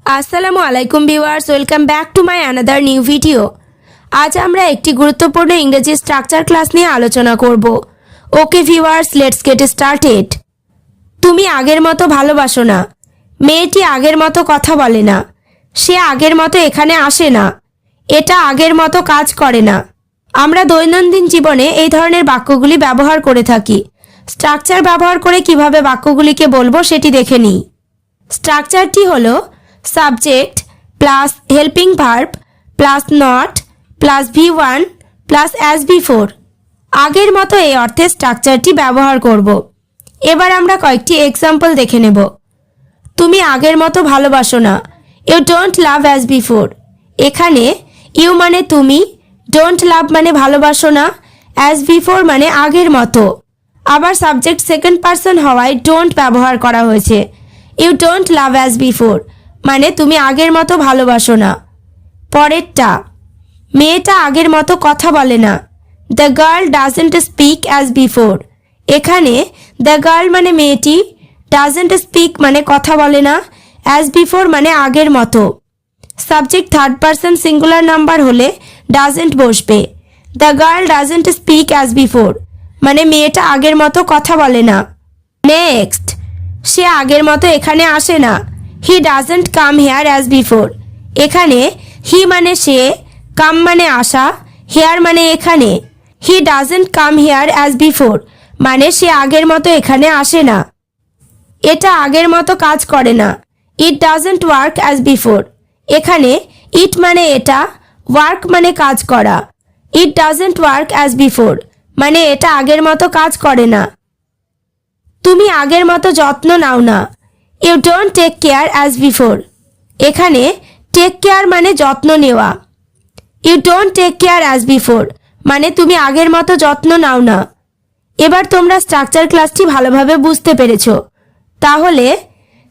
আসসালামু আলাইকুম viewers, welcome back to my another new video. আজ আমরা একটি গুরুত্বপূর্ণ ইংরেজি স্ট্রাকচার ক্লাস নিয়ে আলোচনা করব। Okay viewers, let's get started. তুমি আগের মতো ভালোবাসো না। মেয়েটি আগের মতো কথা বলে না। সে আগের মতো এখানে আসে না। এটা আগের মতো কাজ করে না। আমরা দৈনন্দিন জীবনে এই ধরনের বাক্যগুলি ব্যবহার করে থাকি। স্ট্রাকচার ব্যবহার করে কিভাবে বাক্যগুলিকে বলবো সেটি দেখে নিই। স্ট্রাকচারটি হলো subject plus helping verb plus not plus V1 plus as before. আগের মতো এই অর্থে স্ট্রাকচারটি ব্যবহার করব। এবার আমরা কয়েকটি এক্সাম্পল দেখে নেব। তুমি আগের মতো ভালোবাসো না। You don't love as before. এখানে ইউ মানে তুমি, ডোন্ট লাভ মানে ভালোবাসো না, অ্যাজ বিফোর মানে আগের মতো। আবার সাবজেক্ট সেকেন্ড পারসন হওয়ায় ডোন্ট ব্যবহার করা হয়েছে। You don't love as before মানে তুমি আগের মতো ভালোবাসো না। পরেরটা, মেয়েটা আগের মতো কথা বলে না। The girl doesn't speak as before. এখানে দ্য গার্ল মানে মেয়েটি, ডাজেন্ট স্পিক মানে কথা বলে না, অ্যাজ বিফোর মানে আগের মতো। Subject third person singular number হলে ডাজেন্ট বসবে। The girl doesn't speak as before মানে মেয়েটা আগের মতো কথা বলে না। নেক্সট, সে আগের মতো এখানে আসে না। He doesn't come here as before. এখানে হি মানে সে, কাম মানে আসা, হেয়ার মানে এখানে। He doesn't come here as before মানে সে আগের মতো এখানে আসে না। এটা আগের মতো কাজ করে না। It doesn't work as before. এখানে ইট মানে এটা, ওয়ার্ক মানে কাজ করা। It doesn't work as before মানে এটা আগের মতো কাজ করে না। তুমি আগের মতো যত্ন নাও না। You don't take care as before. এখানে টেক কেয়ার মানে যত্ন নেওয়া। You don't take care as before মানে তুমি আগের মতো যত্ন নাও না। এবার তোমরা স্ট্রাকচার ক্লাসটি ভালোভাবে বুঝতে পেরেছ। তাহলে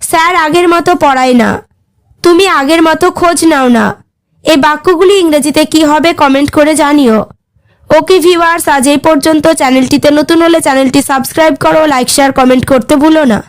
স্যার আগের মতো পড়ায় না। তুমি আগের মতো খোঁজ নাও না। এই বাক্যগুলি ইংরেজিতে কি হবে কমেন্ট করে জানিও। ওকে ভিউয়ার্স, আজ এই পর্যন্ত। চ্যানেলটিতে নতুন হলে চ্যানেলটি সাবস্ক্রাইব করো, লাইক শেয়ার কমেন্ট করতে ভুলো না।